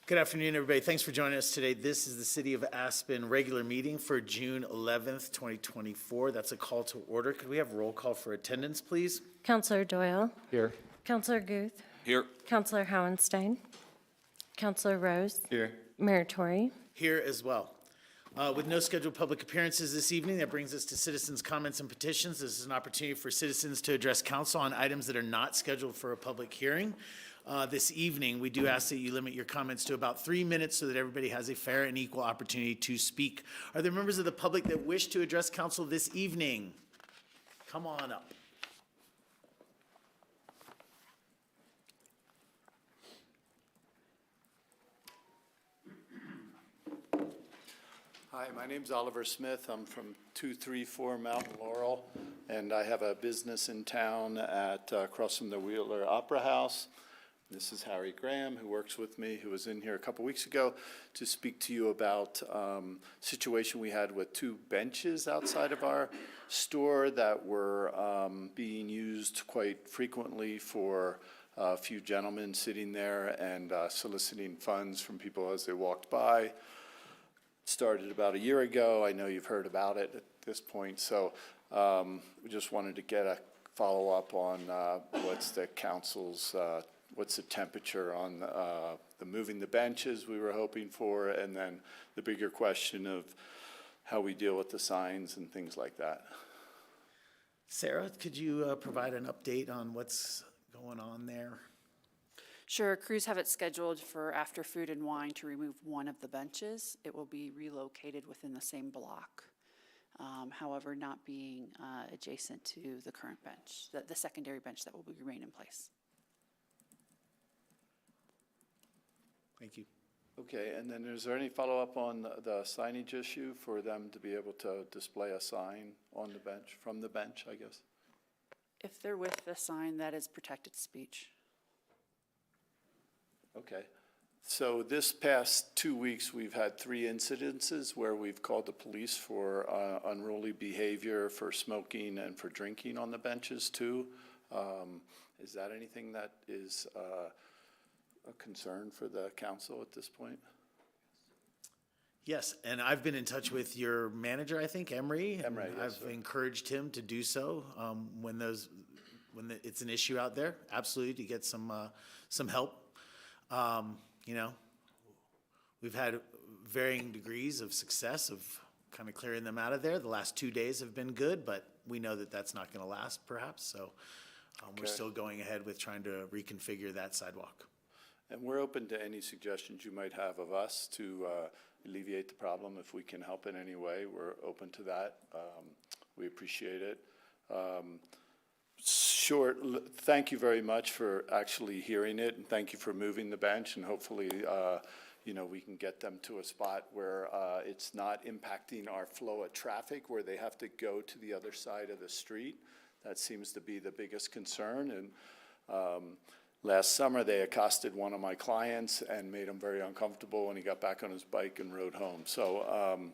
Good afternoon, everybody. Thanks for joining us today. This is the City of Aspen regular meeting for June 11th, 2024. That's a call to order. Could we have roll call for attendance, please? Councillor Doyle. Here. Councillor Guth. Here. Councillor Howenstein. Councillor Rose. Here. Mayor Tory. Here as well. With no scheduled public appearances this evening, that brings us to citizens' comments and petitions. This is an opportunity for citizens to address council on items that are not scheduled for a public hearing. This evening, we do ask that you limit your comments to about 3 minutes so that everybody has a fair and equal opportunity to speak. Are there members of the public that wish to address council this evening? Come on up. Hi, my name's Oliver Smith. I'm from 234 Mountain Laurel, and I have a business in town at across from the Wheeler Opera House. This is Harry Graham, who works with me, who was in here a couple weeks ago to speak to you about situation we had with 2 benches outside of our store that were being used quite frequently for a few gentlemen sitting there and soliciting funds from people as they walked by. Started about a year ago. I know you've heard about it at this point, so we just wanted to get a follow-up on what's the council's what's the temperature on the moving the benches we were hoping for, and then the bigger question of how we deal with the signs and things like that. Sarah, could you provide an update on what's going on there? Sure. Crews have it scheduled for after food and wine to remove one of the benches. It will be relocated within the same block, however, not being adjacent to the current bench, the secondary bench that will remain in place. Thank you. Okay, and then is there any follow-up on the signage issue for them to be able to display a sign on the bench, from the bench, I guess? If they're with the sign, that is protected speech. Okay. So this past 2 weeks, we've had 3 incidences where we've called the police for unruly behavior, for smoking, and for drinking on the benches too. Is that anything that is a concern for the council at this point? Yes, and I've been in touch with your manager, I think, Emery. Emery, yes, I've sir. encouraged him to do so when it's an issue out there. Absolutely, to get some help. You know, we've had varying degrees of success of kind of clearing them out of there. The last 2 days have been good, but we know that that's not going to last, perhaps. So we're still going ahead with trying to reconfigure that sidewalk. And we're open to any suggestions you might have of us to alleviate the problem. If we can help in any way, we're open to that. We appreciate it. Thank you very much for actually hearing it, and thank you for moving the bench, and hopefully, you know, we can get them to a spot where it's not impacting our flow of traffic, where they have to go to the other side of the street. That seems to be the biggest concern. And last summer, they accosted one of my clients and made him very uncomfortable when he got back on his bike and rode home. So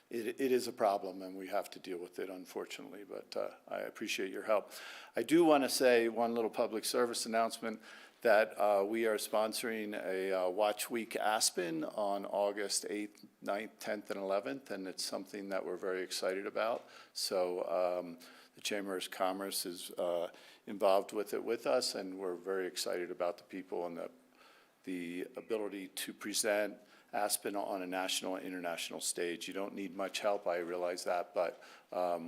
it is a problem, and we have to deal with it, unfortunately, but I appreciate your help. I do want to say one little public service announcement that we are sponsoring a Watch Week Aspen on August 8th, 9th, 10th, and 11th, and it's something that we're very excited about. So the Chamber of Commerce is involved with it with us, and we're very excited about the people and the ability to present Aspen on a national and international stage. You don't need much help, I realize that, but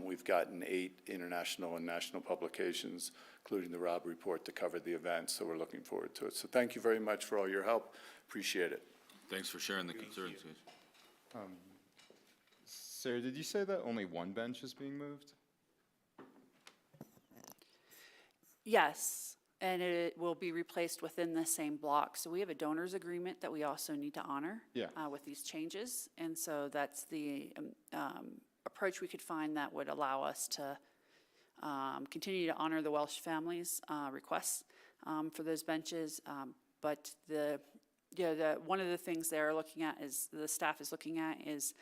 we've gotten 8 international and national publications, including the Robb Report, to cover the event, so we're looking forward to it. So thank you very much for all your help. Appreciate it. Thanks for sharing the concerns. Sarah, did you say that only one bench is being moved? Yes, and it will be replaced within the same block. So we have a donors agreement that we also need to honor with these changes. And so that's the approach we could find that would allow us to continue to honor the Welsh families' requests for those benches. But one of the things they're looking at is, the staff is looking at, is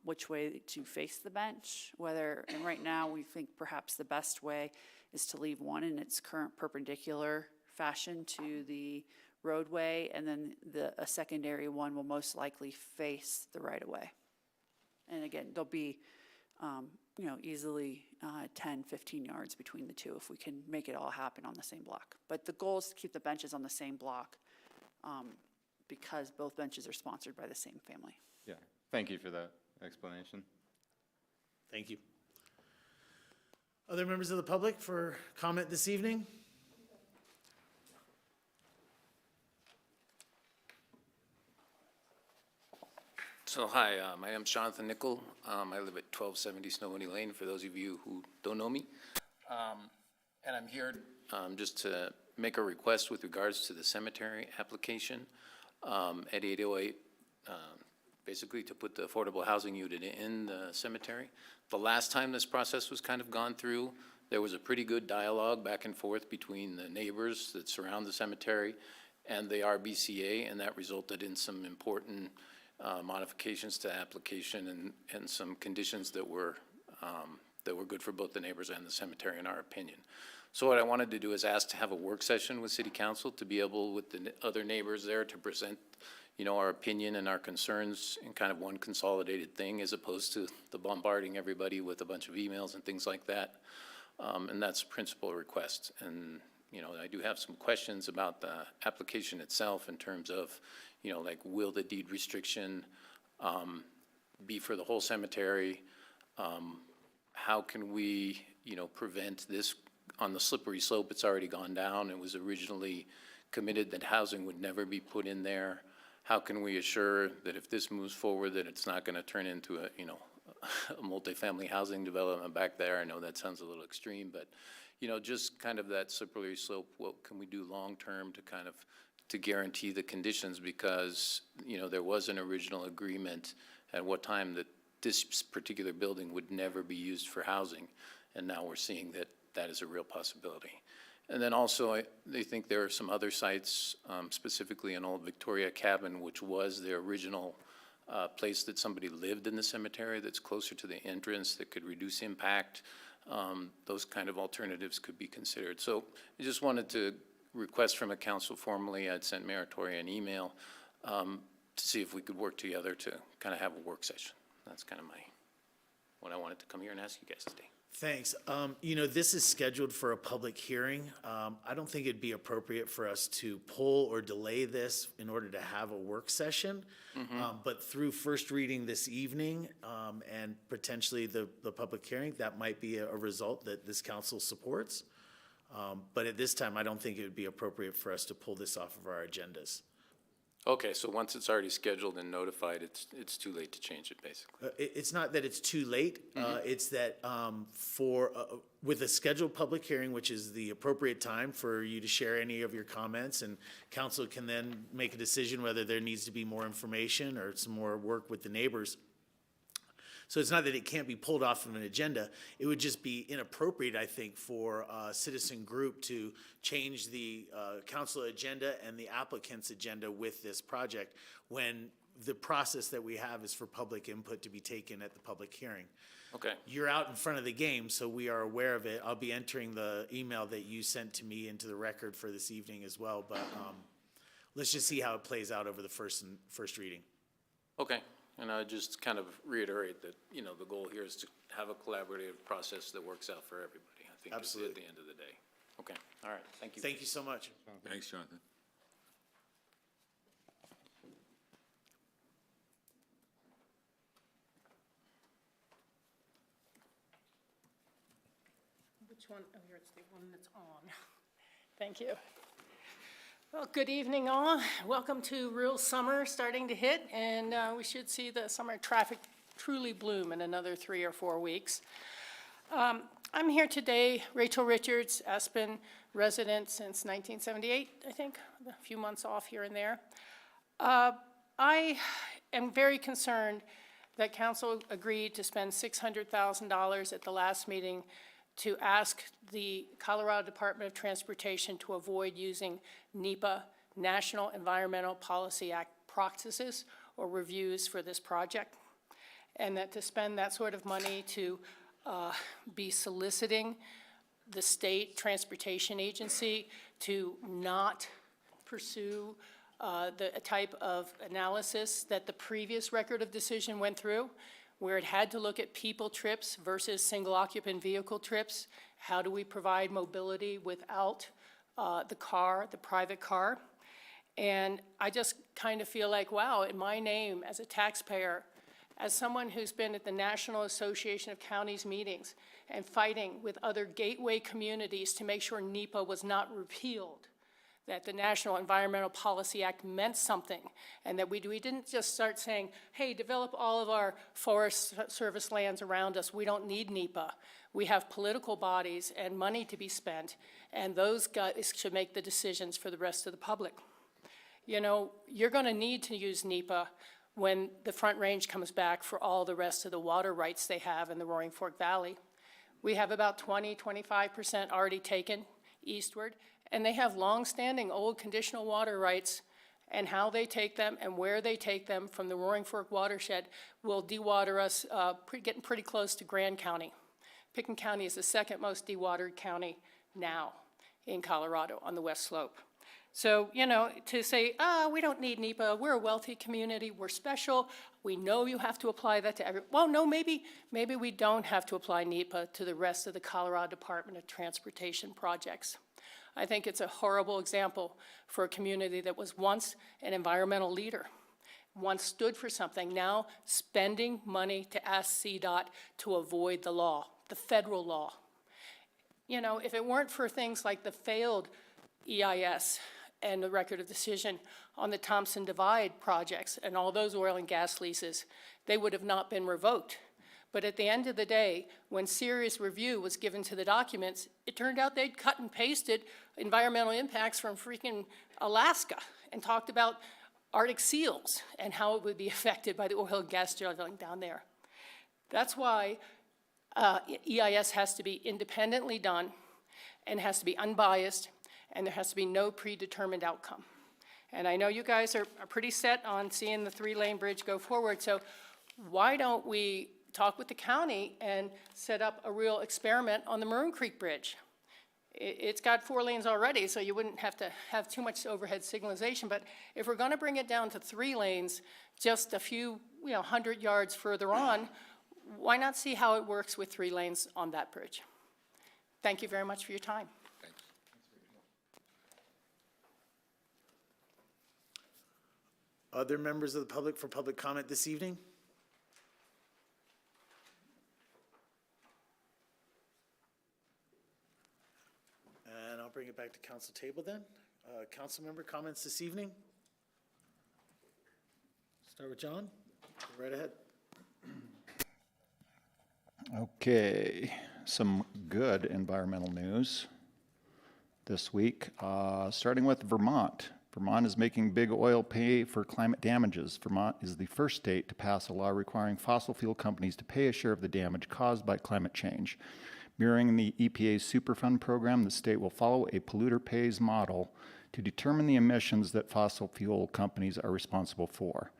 which way to face the bench. And right now we think perhaps the best way is to leave one in its current perpendicular fashion to the roadway, and then a secondary one will most likely face the right-of-way. And again, there'll be, easily 10, 15 yards between the two if we can make it all happen on the same block. But the goal is to keep the benches on the same block because both benches are sponsored by the same family. Yeah, thank you for that explanation. Thank you. Other members of the public for comment this evening? So hi, my name's Jonathan Nickel. I live at 1270 Snowy Lane, for those of you who don't know me. And I'm here just to make a request with regards to the cemetery application at 808, basically to put the affordable housing unit in the cemetery. The last time this process was kind of gone through, there was a pretty good dialogue back and forth between the neighbors that surround the cemetery and the RBCA, and that resulted in some important modifications to application and some conditions that were good for both the neighbors and the cemetery, in our opinion. So what I wanted to do is ask to have a work session with City Council to be able, with the other neighbors there, to present, our opinion and our concerns in kind of one consolidated thing, as opposed to the bombarding everybody with a bunch of emails and things like that. And that's a principal request. And, I do have some questions about the application itself in terms of, like, will the deed restriction be for the whole cemetery? How can we, prevent this on the slippery slope? It's already gone down. It was originally committed that housing would never be put in there. How can we assure that if this moves forward, that it's not going to turn into a, a multifamily housing development back there? I know that sounds a little extreme, but, just kind of that slippery slope, what can we do long-term to kind of, to guarantee the conditions? Because, there was an original agreement at what time that this particular building would never be used for housing, and now we're seeing that that is a real possibility. And then also, they think there are some other sites, specifically an old Victoria cabin, which was the original place that somebody lived in the cemetery, that's closer to the entrance, that could reduce impact. Those kind of alternatives could be considered. So I just wanted to request from a council formally. I'd sent Mayor Toria an email to see if we could work together to kind of have a work session. That's kind of what I wanted to come here and ask you guys today. Thanks. This is scheduled for a public hearing. I don't think it'd be appropriate for us to pull or delay this in order to have a work session. But through first reading this evening and potentially the public hearing, that might be a result that this council supports. But at this time, I don't think it would be appropriate for us to pull this off of our agendas. Okay, so once it's already scheduled and notified, it's too late to change it, basically. It's not that it's too late. It's that with a scheduled public hearing, which is the appropriate time for you to share any of your comments, and council can then make a decision whether there needs to be more information or some more work with the neighbors. So it's not that it can't be pulled off of an agenda. It would just be inappropriate, I think, for a citizen group to change the council agenda and the applicant's agenda with this project when the process that we have is for public input to be taken at the public hearing. Okay. You're out in front of the game, so we are aware of it. I'll be entering the email that you sent to me into the record for this evening as well, but let's just see how it plays out over the first reading. Okay. And I just kind of reiterate that, the goal here is to have a collaborative process that works out for everybody. I think that's at the end of the day. Okay, all right, thank you. Thank you so much. Thanks, Jonathan. Which one? Oh, here it's the one that's on. Thank you. Well, good evening, all. Welcome to real summer starting to hit, and we should see the summer traffic truly bloom in another 3 or 4 weeks. I'm here today, Rachel Richards, Aspen resident since 1978, I think, a few months off here and there. I am very concerned that council agreed to spend $600,000 at the last meeting to ask the Colorado Department of Transportation to avoid using NEPA, National Environmental Policy Act practices or reviews for this project, and that to spend that sort of money to be soliciting the state transportation agency to not pursue the type of analysis that the previous record of decision went through, where it had to look at people trips versus single occupant vehicle trips. How do we provide mobility without the car, the private car? And I just kind of feel like, wow, in my name as a taxpayer, as someone who's been at the National Association of Counties meetings and fighting with other gateway communities to make sure NEPA was not repealed, that the National Environmental Policy Act meant something, and that we didn't just start saying, hey, develop all of our Forest Service lands around us. We don't need NEPA. We have political bodies and money to be spent, and those guys should make the decisions for the rest of the public. You know, you're going to need to use NEPA when the Front Range comes back for all the rest of the water rights they have in the Roaring Fork Valley. We have about 25% already taken eastward, and they have long-standing old conditional water rights, and how they take them and where they take them from the Roaring Fork watershed will dewater us, getting pretty close to Grand County. Pitkin County is the second most dewatered county now in Colorado on the west slope. So, you know, to say, we don't need NEPA, we're a wealthy community, we're special, we know you have to apply that to everyone. Well, no, maybe we don't have to apply NEPA to the rest of the Colorado Department of Transportation projects. I think it's a horrible example for a community that was once an environmental leader, once stood for something, now spending money to ask CDOT to avoid the law, the federal law. You know, if it weren't for things like the failed EIS and the record of decision on the Thompson Divide projects and all those oil and gas leases, they would have not been revoked. But at the end of the day, when serious review was given to the documents, it turned out they'd cut and pasted environmental impacts from freaking Alaska and talked about Arctic seals and how it would be affected by the oil and gas drilling down there. That's why EIS has to be independently done and has to be unbiased, and there has to be no predetermined outcome. And I know you guys are pretty set on seeing the 3-lane bridge go forward, so why don't we talk with the county and set up a real experiment on the Maroon Creek Bridge? It's got 4 lanes already, so you wouldn't have to have too much overhead signalization, but if we're gonna bring it down to 3 lanes, just a few, 100 yards further on, why not see how it works with 3 lanes on that bridge? Thank you very much for your time. Other members of the public for public comment this evening? And I'll bring it back to council table then. Council member comments this evening? Start with John. Go right ahead. Okay, some good environmental news this week, starting with Vermont. Vermont is making big oil pay for climate damages. Vermont is the first state to pass a law requiring fossil fuel companies to pay a share of the damage caused by climate change. Mirroring the EPA's Superfund program, the state will follow a polluter pays model to determine the emissions that fossil fuel companies are responsible for.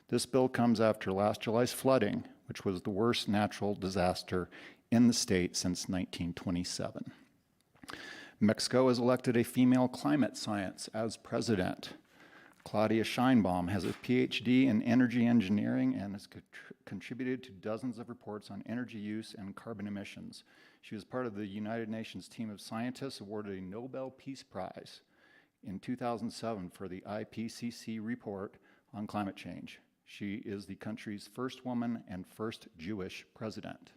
This bill comes after last July's flooding, which was the worst natural disaster in the state since 1927. Mexico has elected a female climate science as president. Claudia Scheinbaum has a PhD in energy engineering and has contributed to dozens of reports on energy use and carbon emissions. She was part of the United Nations team of scientists awarded a Nobel Peace Prize in 2007 for the IPCC report on climate change. She is the country's first woman and first Jewish president.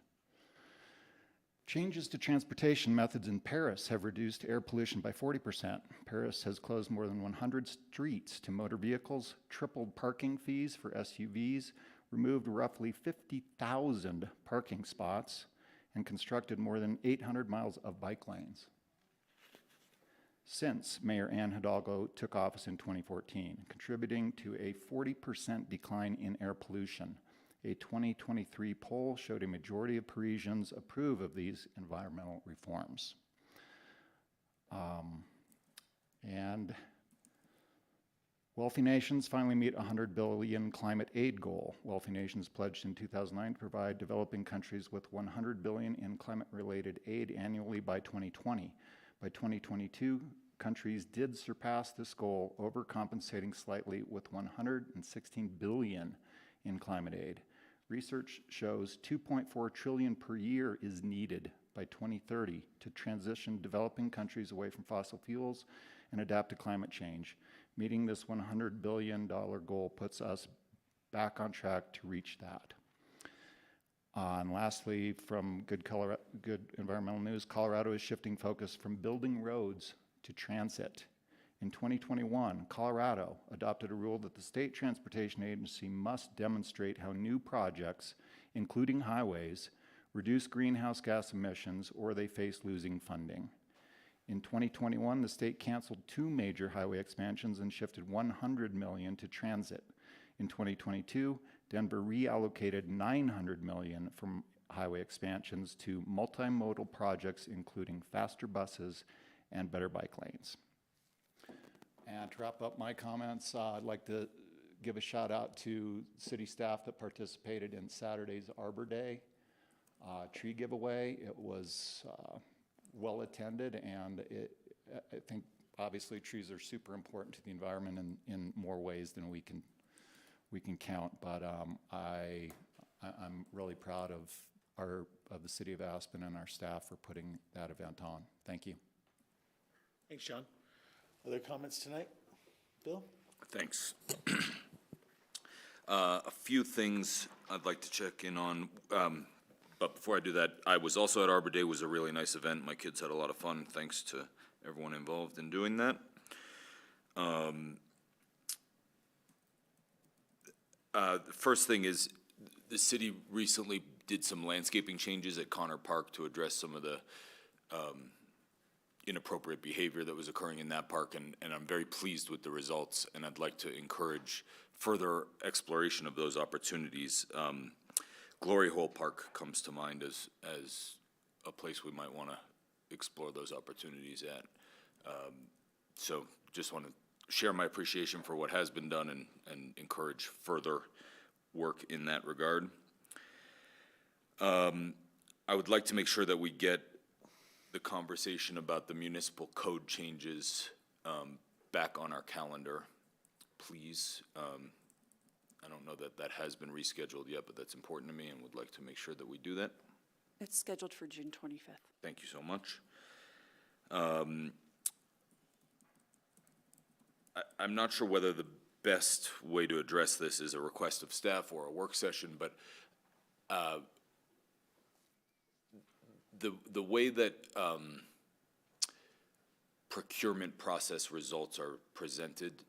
Changes to transportation methods in Paris have reduced air pollution by 40%. Paris has closed more than 100 streets to motor vehicles, tripled parking fees for SUVs, removed roughly 50,000 parking spots, and constructed more than 800 miles of bike lanes. Since Mayor Anne Hidalgo took office in 2014, contributing to a 40% decline in air pollution. A 2023 poll showed a majority of Parisians approve of these environmental reforms. And wealthy nations finally meet a $100 billion climate aid goal. Wealthy nations pledged in 2009 to provide developing countries with $100 billion in climate-related aid annually by 2020. By 2022, countries did surpass this goal, overcompensating slightly with $116 billion in climate aid. Research shows $2.4 trillion per year is needed by 2030 to transition developing countries away from fossil fuels and adapt to climate change. Meeting this $100 billion goal puts us back on track to reach that. And lastly, from good environmental news, Colorado is shifting focus from building roads to transit. In 2021, Colorado adopted a rule that the state transportation agency must demonstrate how new projects, including highways, reduce greenhouse gas emissions or they face losing funding. In 2021, the state canceled 2 major highway expansions and shifted $100 million to transit. In 2022, Denver reallocated $900 million from highway expansions to multimodal projects, including faster buses and better bike lanes. And to wrap up my comments, I'd like to give a shout out to city staff that participated in Saturday's Arbor Day tree giveaway. It was well attended, and I think obviously trees are super important to the environment in more ways than we can count. But I'm really proud of the city of Aspen and our staff for putting that event on. Thank you. Thanks, John. Other comments tonight? Bill? Thanks. A few things I'd like to check in on, but before I do that, I was also at Arbor Day. It was a really nice event. My kids had a lot of fun, thanks to everyone involved in doing that. The first thing is, the city recently did some landscaping changes at Connor Park to address some of the inappropriate behavior that was occurring in that park, and I'm very pleased with the results, and I'd like to encourage further exploration of those opportunities. Glory Hole Park comes to mind as a place we might want to explore those opportunities at. So just want to share my appreciation for what has been done and encourage further work in that regard. I would like to make sure that we get the conversation about the municipal code changes back on our calendar, please. I don't know that that has been rescheduled yet, but that's important to me and would like to make sure that we do that. It's scheduled for June 25th. Thank you so much. I'm not sure whether the best way to address this is a request of staff or a work session, but the way that procurement process results are presented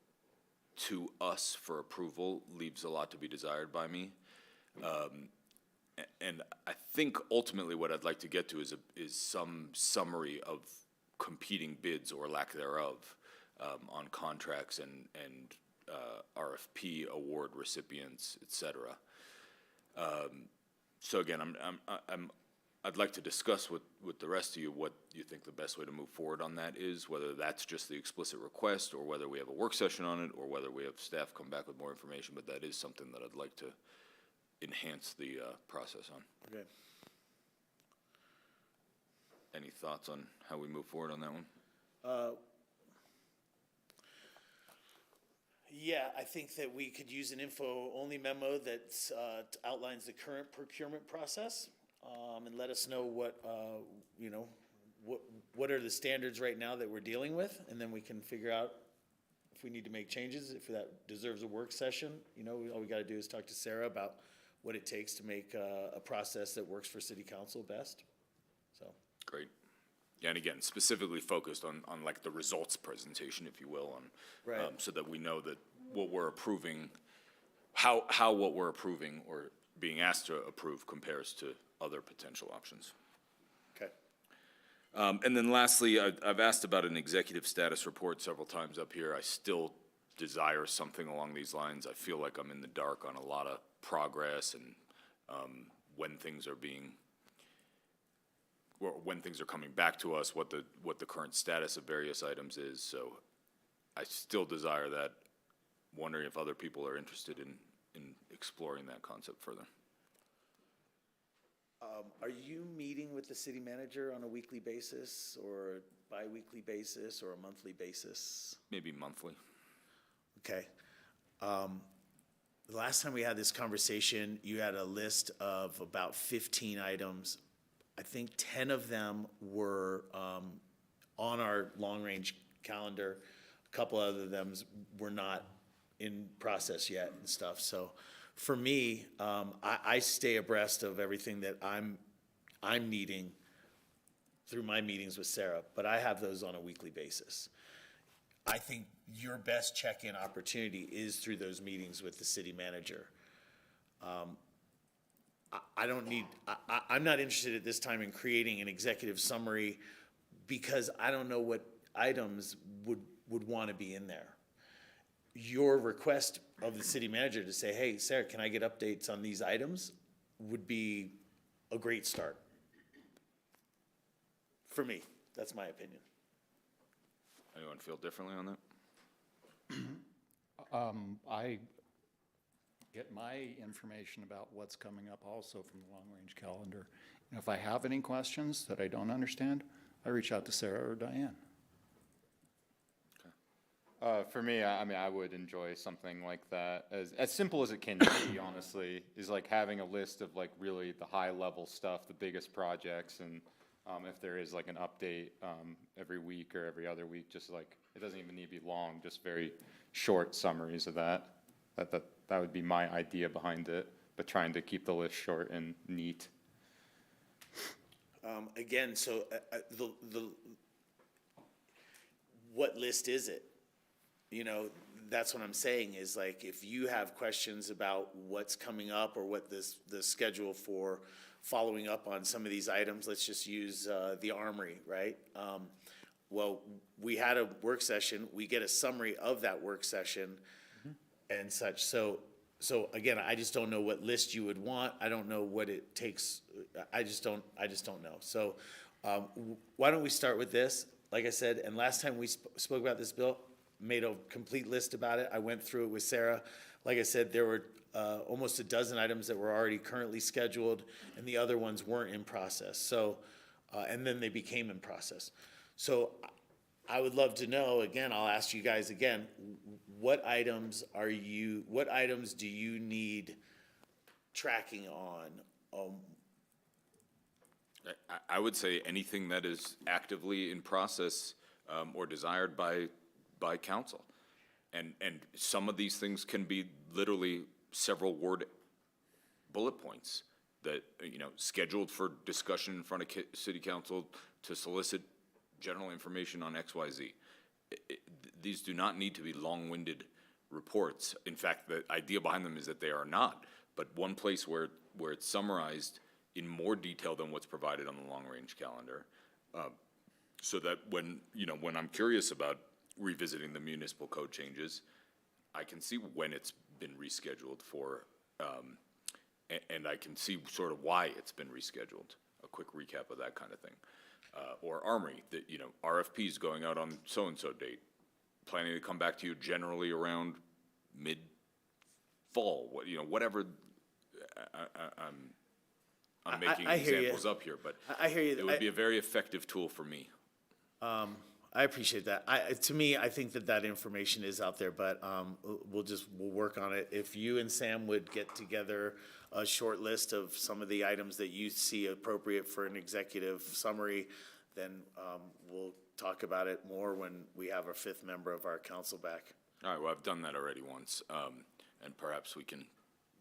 to us for approval leaves a lot to be desired by me. And I think ultimately what I'd like to get to is some summary of competing bids or lack thereof on contracts and RFP award recipients, et cetera. So again, I'd like to discuss with the rest of you what you think the best way to move forward on that is, whether that's just the explicit request or whether we have a work session on it or whether we have staff come back with more information, but that is something that I'd like to enhance the process on. Okay. Any thoughts on how we move forward on that one? Yeah, I think that we could use an info-only memo that outlines the current procurement process, and let us know what, what are the standards right now that we're dealing with, and then we can figure out if we need to make changes, if that deserves a work session. All we gotta do is talk to Sarah about what it takes to make a process that works for city council best, so. Great. Yeah, and again, specifically focused on like the results presentation, if you will, Right. So that we know that what we're approving, how what we're approving or being asked to approve compares to other potential options. Okay. And then lastly, I've asked about an executive status report several times up here. I still desire something along these lines. I feel like I'm in the dark on a lot of progress and when things are when things are coming back to us, what the current status of various items is. So I still desire that. Wondering if other people are interested in exploring that concept further. Are you meeting with the city manager on a weekly basis, or bi-weekly basis, or a monthly basis? Maybe monthly. Okay. The last time we had this conversation, you had a list of about 15 items. I think 10 of them were on our long-range calendar. A couple other of them were not in process yet and stuff. So for me, I stay abreast of everything that I'm needing through my meetings with Sarah, but I have those on a weekly basis. I think your best check-in opportunity is through those meetings with the city manager. I'm not interested at this time in creating an executive summary because I don't know what items would want to be in there. Your request of the city manager to say, hey, Sarah, can I get updates on these items, would be a great start. For me, that's my opinion. Anyone feel differently on that? I get my information about what's coming up also from the long-range calendar. And if I have any questions that I don't understand, I reach out to Sarah or Diane. For me, I mean, I would enjoy something like that, as simple as it can be, honestly, is like having a list of like really the high-level stuff, the biggest projects, and if there is like an update every week or every other week, just like, it doesn't even need to be long, just very short summaries of that. That would be my idea behind it, but trying to keep the list short and neat. Again, so what list is it? You know, that's what I'm saying is like, if you have questions about what's coming up or what the schedule for following up on some of these items, let's just use the Armory, right? Well, we had a work session, we get a summary of that work session and such. So again, I just don't know what list you would want. I don't know what it takes. I just don't know. So why don't we start with this? Like I said, and last time we spoke about this bill, made a complete list about it. I went through it with Sarah. Like I said, there were almost a dozen items that were already currently scheduled, and the other ones weren't in process. So, and then they became in process. So I would love to know, again, I'll ask you guys again, what items do you need tracking on? I would say anything that is actively in process or desired by council. And some of these things can be literally several word bullet points that, you know, scheduled for discussion in front of city council to solicit general information on XYZ. These do not need to be long-winded reports. In fact, the idea behind them is that they are not, but one place where it's summarized in more detail than what's provided on the long-range calendar, so that when I'm curious about revisiting the municipal code changes, I can see when it's been rescheduled for, and I can see sort of why it's been rescheduled, a quick recap of that kind of thing. Or Armory, that, you know, RFPs going out on so-and-so date, planning to come back to you generally around mid-fall, whatever. I'm making I hear you. examples up here, but I hear you. It would be a very effective tool for me. I appreciate that. To me, I think that information is out there, but we'll work on it. If you and Sam would get together a short list of some of the items that you see appropriate for an executive summary, then we'll talk about it more when we have our fifth member of our council back. All right, well, I've done that already once, and perhaps we can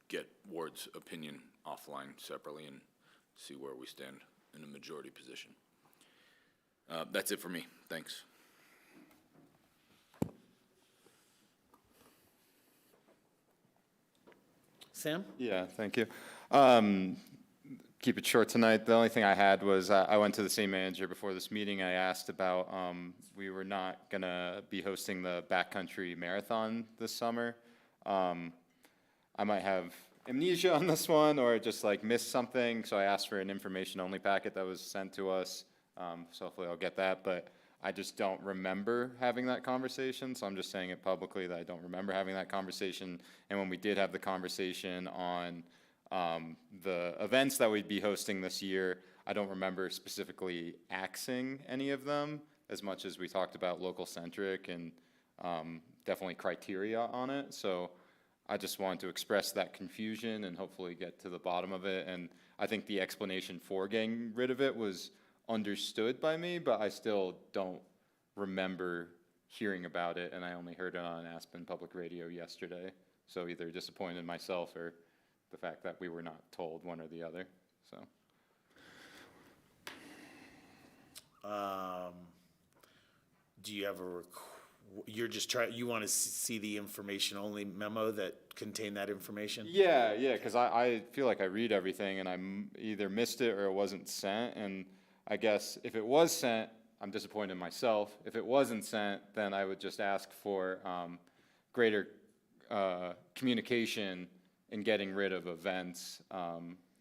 get Ward's opinion offline separately and see where we stand in a majority position. That's it for me. Thanks. Sam? Yeah, thank you. Keep it short tonight. The only thing I had was I went to the city manager before this meeting. I asked about, we were not going to be hosting the backcountry marathon this summer. I might have amnesia on this one or just like missed something. So I asked for an information-only packet that was sent to us. So hopefully I'll get that, but I just don't remember having that conversation. So I'm just saying it publicly that I don't remember having that conversation. And when we did have the conversation on The events that we'd be hosting this year, I don't remember specifically axing any of them as much as we talked about local centric and definitely criteria on it. So I just wanted to express that confusion and hopefully get to the bottom of it. And I think the explanation for getting rid of it was understood by me, but I still don't remember hearing about it, and I only heard it on Aspen Public Radio yesterday. So either disappointed myself or the fact that we were not told, one or the other, so. Do you have you're just you want to see the information only memo that contained that information? Yeah, because I feel like I read everything and I either missed it or it wasn't sent, and I guess if it was sent, I'm disappointed in myself. If it wasn't sent, then I would just ask for greater communication in getting rid of events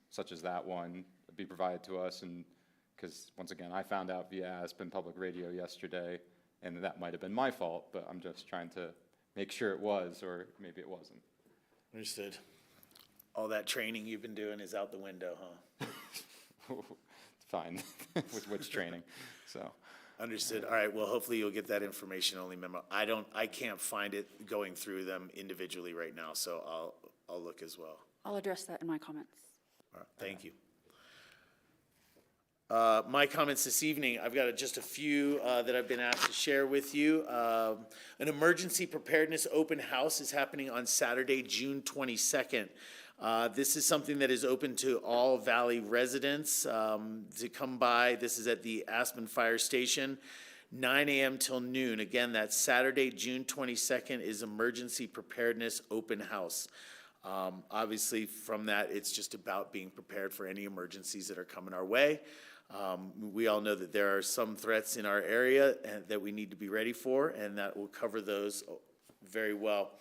such as that one be provided to us. And because once again, I found out via Aspen Public Radio yesterday, and that might have been my fault, but I'm just trying to make sure it was, or maybe it wasn't. Understood. All that training you've been doing is out the window, huh? Fine, with which training, so. Understood. All right, well, hopefully you'll get that information only memo. I can't find it going through them individually right now, so I'll look as well. I'll address that in my comments. All right, thank you. My comments this evening, I've got just a few that I've been asked to share with you. An emergency preparedness open house is happening on Saturday, June 22nd. This is something that is open to all Valley residents to come by. This is at the Aspen Fire Station, 9 a.m. till noon. Again, that's Saturday, June 22nd is emergency preparedness open house. Obviously, from that, it's just about being prepared for any emergencies that are coming our way. We all know that there are some threats in our area that we need to be ready for, and that will cover those very well.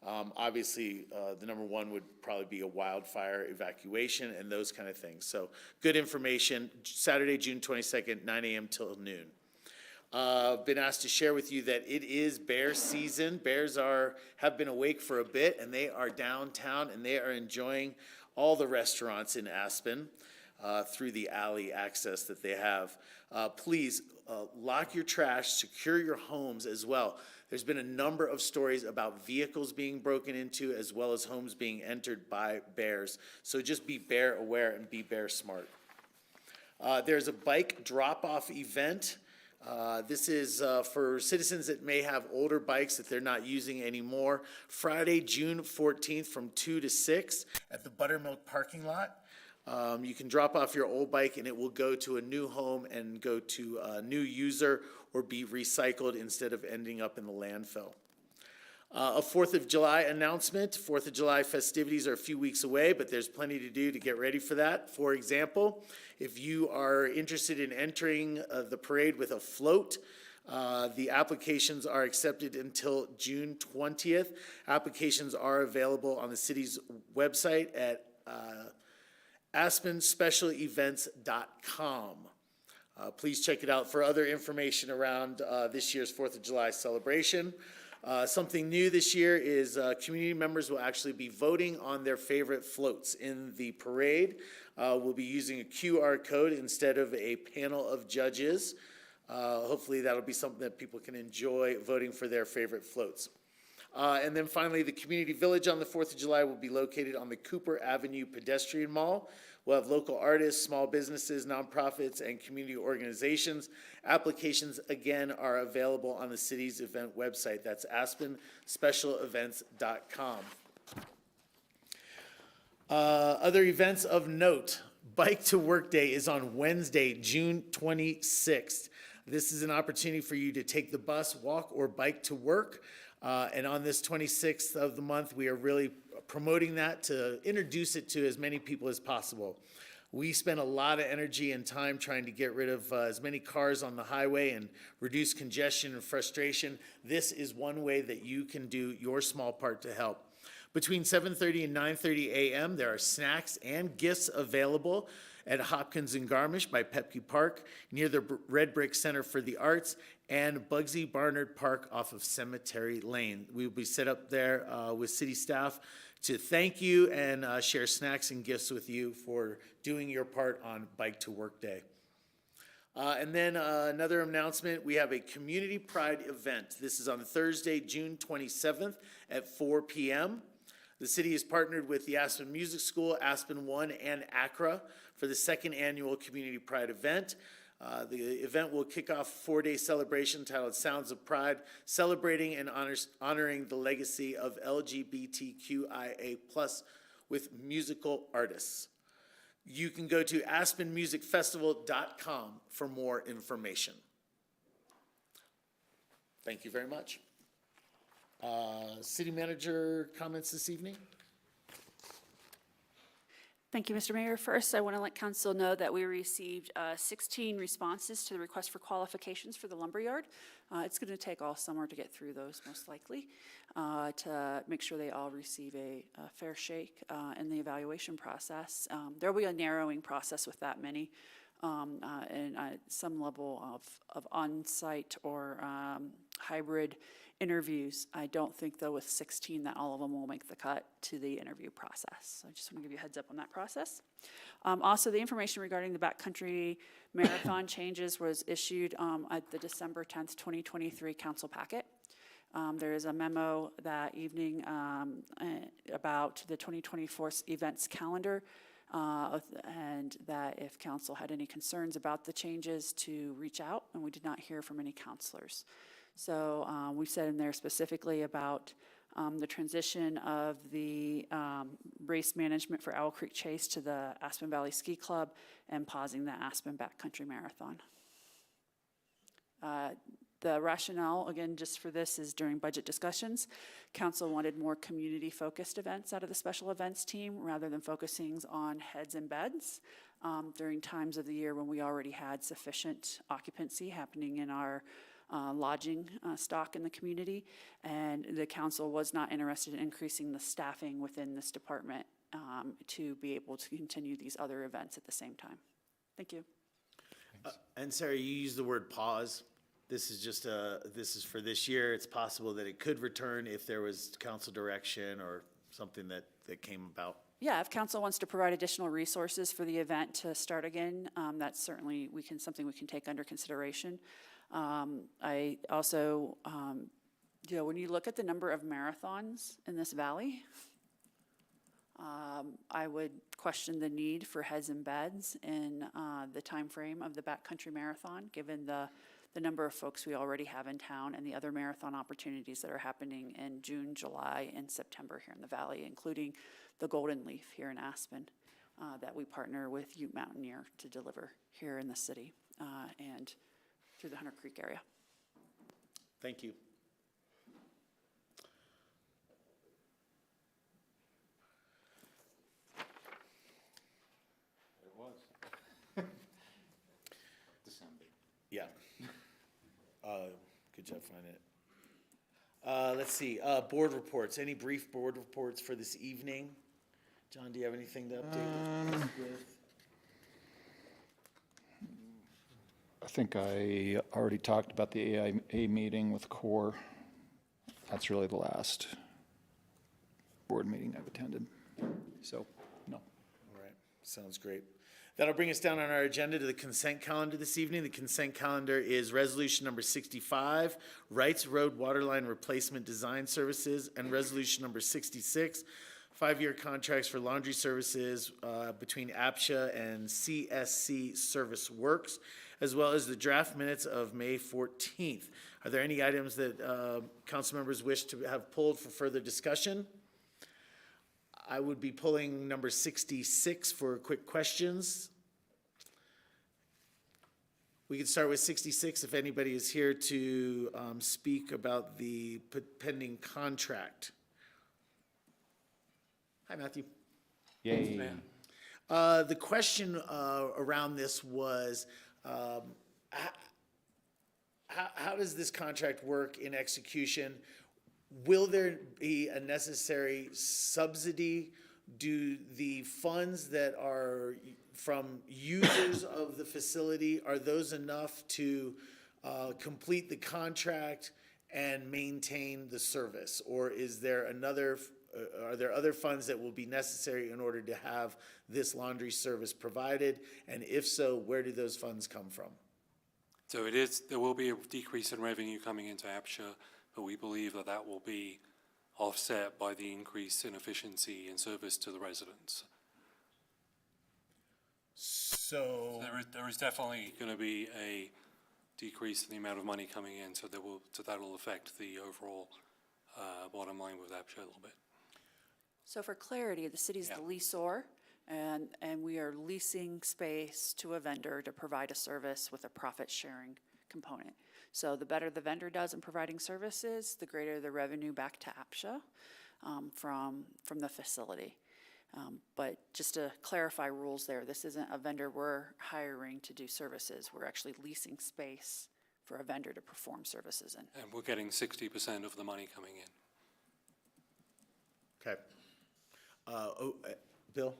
Obviously, the number one would probably be a wildfire evacuation and those kind of things. So good information. Saturday, June 22nd, 9 a.m. till noon. Been asked to share with you that it is bear season. Bears have been awake for a bit, and they are downtown, and they are enjoying all the restaurants in Aspen through the alley access that they have. Please lock your trash, secure your homes as well. There's been a number of stories about vehicles being broken into as well as homes being entered by bears. So just be bear aware and be bear smart. There's a bike drop-off event. This is for citizens that may have older bikes that they're not using anymore. Friday, June 14th from 2 to 6 at the Buttermilk parking lot. You can drop off your old bike and it will go to a new home and go to a new user or be recycled instead of ending up in the landfill. A 4th of July announcement. 4th of July festivities are a few weeks away, but there's plenty to do to get ready for that. For example, if you are interested in entering the parade with a float, the applications are accepted until June 20th. Applications are available on the city's website at aspenspecialevents.com. Please check it out for other information around this year's 4th of July celebration. Something new this year is community members will actually be voting on their favorite floats in the parade. We'll be using a QR code instead of a panel of judges. Hopefully that'll be something that people can enjoy voting for their favorite floats. And then finally, the community village on the 4th of July will be located on the Cooper Avenue Pedestrian Mall. We'll have local artists, small businesses, nonprofits, and community organizations. Applications, again, are available on the city's event website. That's aspenspecialevents.com. Other events of note. Bike to Work Day is on Wednesday, June 26th. This is an opportunity for you to take the bus, walk, or bike to work. And on this 26th of the month, we are really promoting that to introduce it to as many people as possible. We spend a lot of energy and time trying to get rid of as many cars on the highway and reduce congestion and frustration. This is one way that you can do your small part to help. Between 7:30 and 9:30 a.m., there are snacks and gifts available at Hopkins and Garmisch by Pitkin Park, near the Red Brick Center for the Arts, and Bugsy Barnard Park off of Cemetery Lane. We will be set up there with city staff to thank you and share snacks and gifts with you for doing your part on Bike to Work Day. And then another announcement, we have a Community Pride event. This is on Thursday, June 27th at 4 p.m. The city has partnered with the Aspen Music School, Aspen One, and APCHA for the second annual Community Pride event. The event will kick off a 4-day celebration titled Sounds of Pride, celebrating and honoring the legacy of LGBTQIA+ with musical artists. You can go to aspenmusicfestival.com for more information. Thank you very much. City manager comments this evening? Thank you, Mr. Mayor. First, I want to let council know that we received 16 responses to the request for qualifications for the lumberyard. It's going to take all summer to get through those, most likely, to make sure they all receive a fair shake in the evaluation process. There will be a narrowing process with that many, and some level of on-site or hybrid interviews. I don't think, though, with 16 that all of them will make the cut to the interview process. So I just want to give you a heads up on that process. Also, the information regarding the backcountry marathon changes was issued at the December 10th, 2023 council packet. There is a memo that evening about the 2024 events calendar, and that if council had any concerns about the changes to reach out, and we did not hear from any counselors. So we said in there specifically about the transition of the race management for Owl Creek Chase to the Aspen Valley Ski Club and pausing the Aspen Backcountry Marathon. The rationale, again, just for this is during budget discussions, council wanted more community-focused events out of the special events team rather than focusing on heads and beds during times of the year when we already had sufficient occupancy happening in our lodging stock in the community, and the council was not interested in increasing the staffing within this department to be able to continue these other events at the same time. Thank you. And Sarah, you used the word pause. This is just this is for this year. It's possible that it could return if there was council direction or something that came about. Yeah, if council wants to provide additional resources for the event to start again, that's certainly something we can take under consideration. I also, when you look at the number of marathons in this valley, I would question the need for heads and beds in the time frame of the backcountry marathon, given the number of folks we already have in town and the other marathon opportunities that are happening in June, July, and September here in the valley, including the Golden Leaf here in Aspen that we partner with Ute Mountaineer to deliver here in the city and through the Hunter Creek area. Thank you. It was. December. Yeah. Good job finding it. Let's see, board reports. Any brief board reports for this evening? John, do you have anything to update us with? I think I already talked about the AIA meeting with CoA. That's really the last board meeting I've attended. So, no. All right, sounds great. That'll bring us down on our agenda to the consent calendar this evening. The consent calendar is resolution number 65, Wrights Road Waterline Replacement Design Services, and resolution number 66, 5-year contracts for laundry services between APCHA and CSC Service Works, as well as the draft minutes of May 14th. Are there any items that council members wish to have pulled for further discussion? I would be pulling number 66 for quick questions. We can start with 66 if anybody is here to speak about the pending contract. Hi, Matthew. Yay. The question around this was, how does this contract work in execution? Will there be a necessary subsidy? Do the funds that are from users of the facility, are those enough to complete the contract and maintain the service? Or is there another are there other funds that will be necessary in order to have this laundry service provided? And if so, where do those funds come from? So there will be a decrease in revenue coming into APCHA, but we believe that that will be offset by the increase in efficiency and service to the residents. So, There is definitely going to be a decrease in the amount of money coming in, so that'll affect the overall bottom line with APCHA a little bit. So for clarity, the city's the leaseor, and we are leasing space to a vendor to provide a service with a profit-sharing component. So the better the vendor does in providing services, the greater the revenue back to APCHA from the facility. But just to clarify rules there, this isn't a vendor we're hiring to do services. We're actually leasing space for a vendor to perform services in. And we're getting 60% of the money coming in. okay. Bill?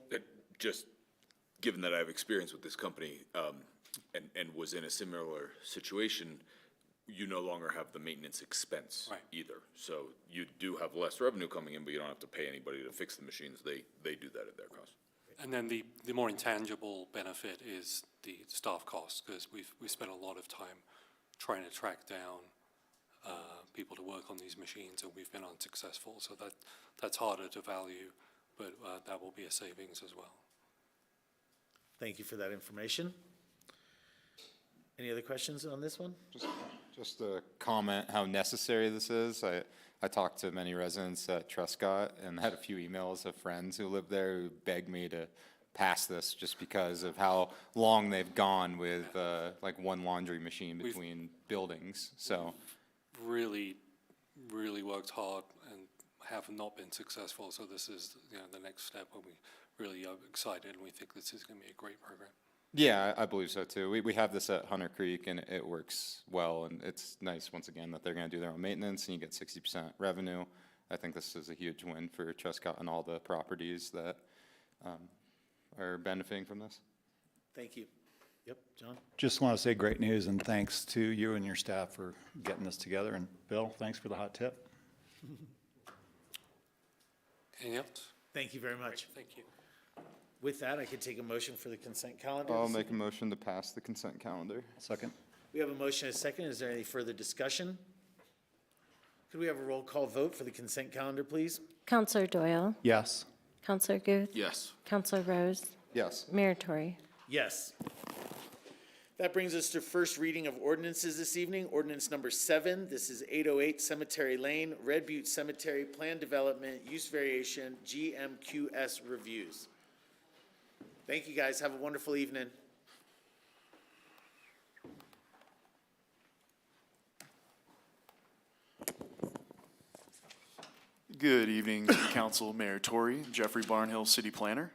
Just given that I have experience with this company, and was in a similar situation, you no longer have the maintenance expense Right. either. So you do have less revenue coming in, but you don't have to pay anybody to fix the machines. They do that at their cost. And then the more intangible benefit is the staff costs, because we spent a lot of time trying to track down people to work on these machines, and we've been unsuccessful. So that's harder to value, but that will be a savings as well. Thank you for that information. Any other questions on this one? Just to comment how necessary this is, I talked to many residents at Truscott and had a few emails of friends who live there who begged me to pass this just because of how long they've gone with like one laundry machine between buildings, so. Really worked hard and have not been successful, so this is, the next step, and we really are excited, and we think this is going to be a great program. Yeah, I believe so too. We have this at Hunter Creek and it works well, and it's nice, once again, that they're gonna do their own maintenance and you get 60% revenue. I think this is a huge win for Truscott and all the properties that are benefiting from this. Thank you. Yep, John? Just want to say great news and thanks to you and your staff for getting this together. And Bill, thanks for the hot tip. Anything else? Thank you very much. Thank you. With that, I could take a motion for the consent calendar. I'll make a motion to pass the consent calendar. Second. We have a motion and a second. Is there any further discussion? Could we have a roll call vote for the consent calendar, please? Counselor Doyle, Yes. Counselor Guth, Yes. Counselor Rose, Yes. Mayor Tory. Yes. That brings us to first reading of ordinances this evening. Ordinance number 7, this is 808 Cemetery Lane, Red Butte Cemetery, Plan Development, Use Variation, GMQS Reviews. Thank you, guys. Have a wonderful evening. Good evening, Council, Mayor Tory, Jeffrey Barnhill, City Planner.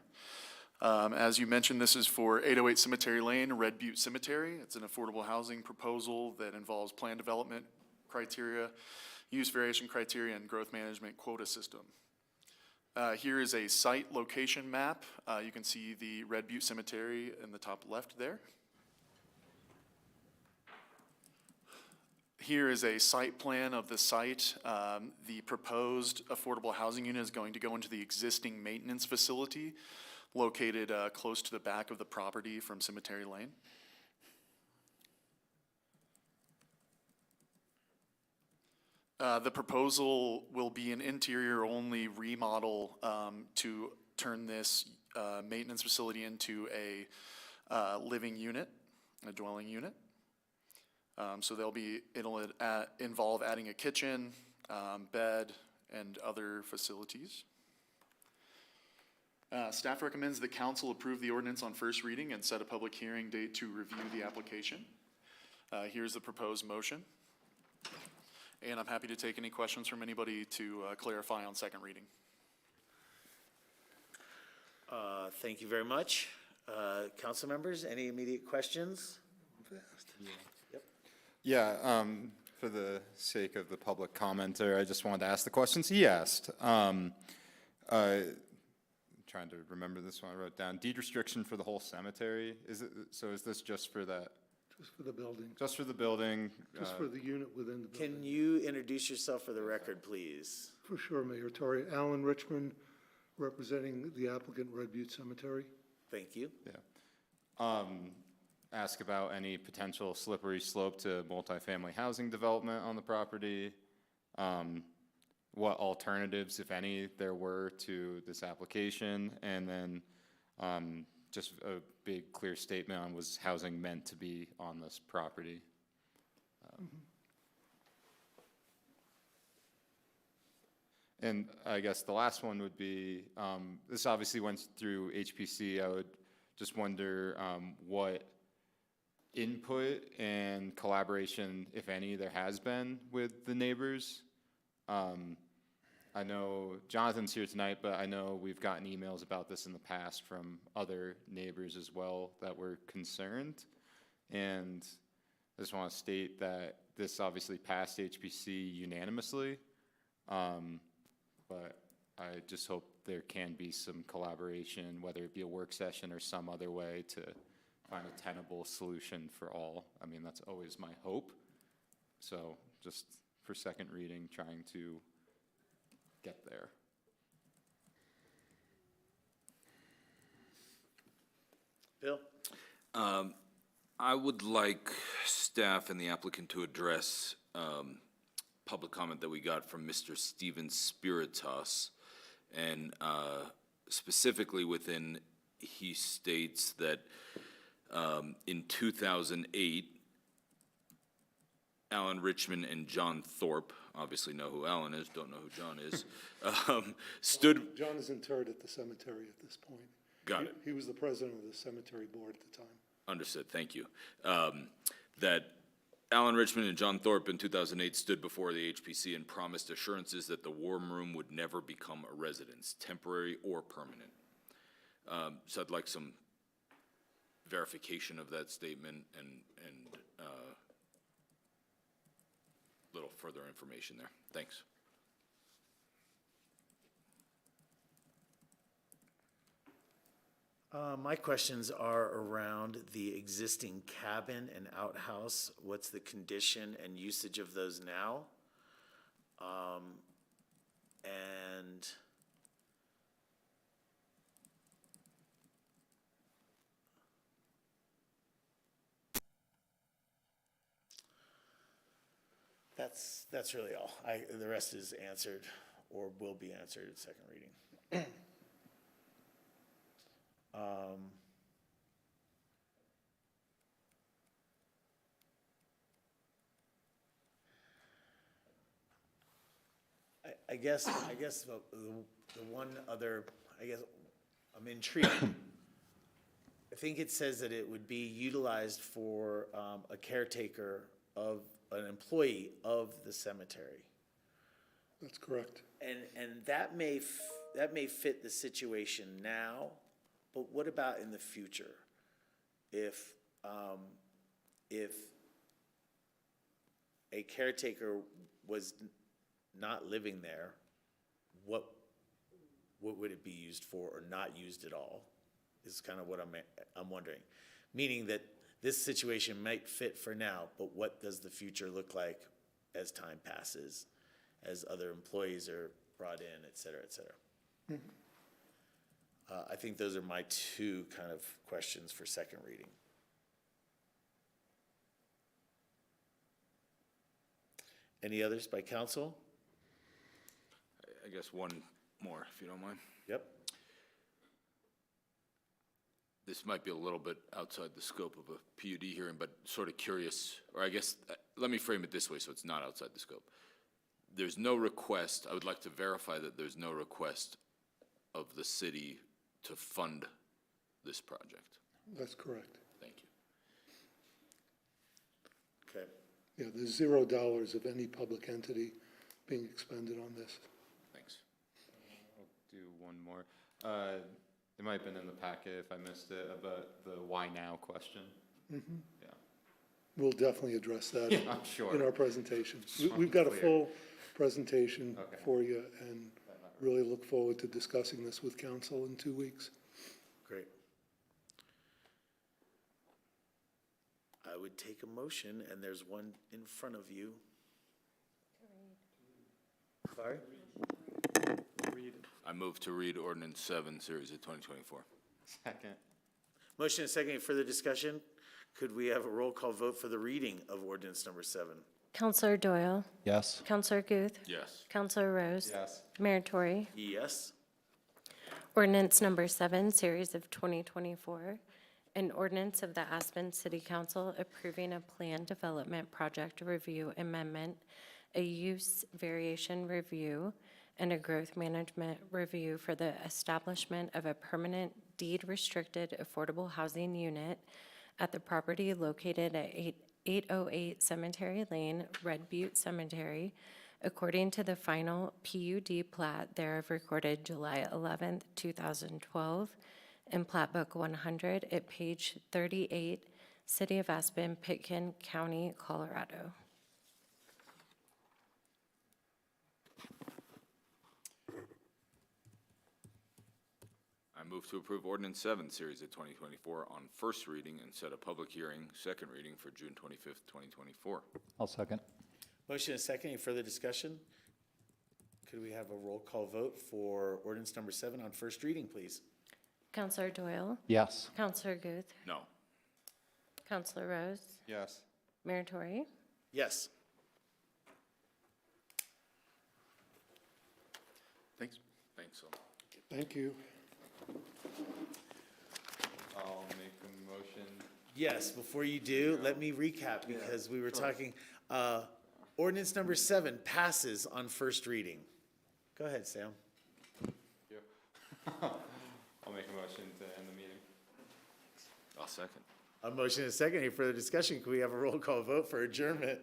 As you mentioned, this is for 808 Cemetery Lane, Red Butte Cemetery. It's an affordable housing proposal that involves plan development criteria, use variation criteria, and growth management quota system. Here is a site location map. You can see the Red Butte Cemetery in the top left there. Here is a site plan of the site. The proposed affordable housing unit is going to go into the existing maintenance facility located close to the back of the property from Cemetery Lane. The proposal will be an interior-only remodel to turn this maintenance facility into a living unit, a dwelling unit. So it'll involve adding a kitchen, bed, and other facilities. Staff recommends the council approve the ordinance on first reading and set a public hearing date to review the application. Here's the proposed motion. And I'm happy to take any questions from anybody to clarify on second reading. Thank you very much. Council members, any immediate questions? Yeah, for the sake of the public commenter, I just wanted to ask the questions he asked. Trying to remember this one I wrote down. Deed restriction for the whole cemetery. Is this just for that Just for the building, Just for the building. just for the unit within the building. Can you introduce yourself for the record, please? For sure, Mayor Tory. Alan Richmond, representing the applicant Red Butte Cemetery. Thank you. Ask about any potential slippery slope to multifamily housing development on the property. What alternatives, if any, there were to this application, and then just a big, clear statement on was housing meant to be on this property. And I guess the last one would be, this obviously went through HPC. I would just wonder what input and collaboration, if any, there has been with the neighbors. I know Jonathan's here tonight, but I know we've gotten emails about this in the past from other neighbors as well that were concerned. And I just want to state that this obviously passed HPC unanimously. But I just hope there can be some collaboration, whether it be a work session or some other way to find a tenable solution for all. I mean, that's always my hope. So just for second reading, trying to get there. Bill? I would like staff and the applicant to address public comment that we got from Mr. Steven Spiritus. And specifically within, he states that in 2008, Alan Richmond and John Thorpe, obviously know who Alan is, don't know who John is, stood. John is interred at the cemetery at this point. Got it. He was the president of the cemetery board at the time. Understood, thank you. That Alan Richmond and John Thorpe in 2008 stood before the HPC and promised assurances that the war room would never become a residence, temporary or permanent. So I'd like some verification of that statement and little further information there. Thanks. My questions are around the existing cabin and outhouse. What's the condition and usage of those now? And that's really all. The rest is answered or will be answered at second reading. I guess the one other, I'm intrigued. I think it says that it would be utilized for a caretaker of an employee of the cemetery. That's correct. And that may fit the situation now, but what about in the future? If a caretaker was not living there, what would it be used for or not used at all? Is kind of what I'm wondering. Meaning that this situation might fit for now, but what does the future look like as time passes, as other employees are brought in, et cetera, et cetera? Mm-hmm. I think those are my two kind of questions for second reading. Any others by council? I guess one more, if you don't mind. Yep. This might be a little bit outside the scope of a PUD hearing, but sort of curious, or I guess, let me frame it this way so it's not outside the scope. There's no request, I would like to verify that there's no request of the city to fund this project. That's correct. Thank you. Okay. Yeah, there's $0 of any public entity being expended on this. Thanks. I'll do one more. It might have been in the packet if I missed it, about the why now question. Mm-hmm. Yeah. We'll definitely address that I'm sure. in our presentation. Just We've got a clear. full presentation Okay. for you, and really look forward to discussing this with council in 2 weeks. Great. I would take a motion, and there's one in front of you. Sorry? I move to read Ordinance 7, Series of 2024. Second. Motion and second, any further discussion? Could we have a roll call vote for the reading of ordinance number 7? Counselor Doyle, Yes. Counselor Guth, Yes. Counselor Rose, Yes. Mayor Tory. Yes. Ordinance number 7, series of 2024, an ordinance of the Aspen City Council approving a plan development project review amendment, a use variation review, and a growth management review for the establishment of a permanent deed-restricted affordable housing unit at the property located at 808 Cemetery Lane, Red Butte Cemetery, according to the final PUD plat thereof recorded July 11th, 2012, in Plat Book 100 at page 38, City of Aspen, Pitkin County, Colorado. I move to approve Ordinance 7, Series of 2024 on first reading and set a public hearing, second reading for June 25th, 2024. I'll second. Motion and second, any further discussion? Could we have a roll call vote for ordinance number 7 on first reading, please? Counselor Doyle, Yes. Counselor Guth, No. Counselor Rose, Yes. Mayor Tory. Yes. Thanks. Thanks. Thank you. I'll make a motion. Yes, before you do, let me recap, because we were talking, ordinance number 7 passes on first reading. Go ahead, Sam. I'll make a motion to end the meeting. I'll second. A motion and a second, any further discussion? Could we have a roll call vote for adjournment?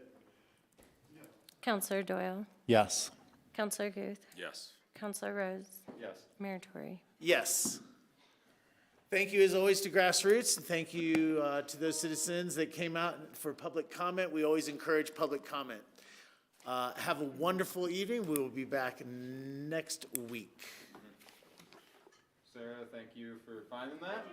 Counselor Doyle, Yes. Counselor Guth, Yes. Counselor Rose, Yes. Mayor Tory. Yes. Thank you, as always, to GrassRoots, and thank you to those citizens that came out for public comment. We always encourage public comment. Have a wonderful evening. We will be back next week. Sarah, thank you for finding that.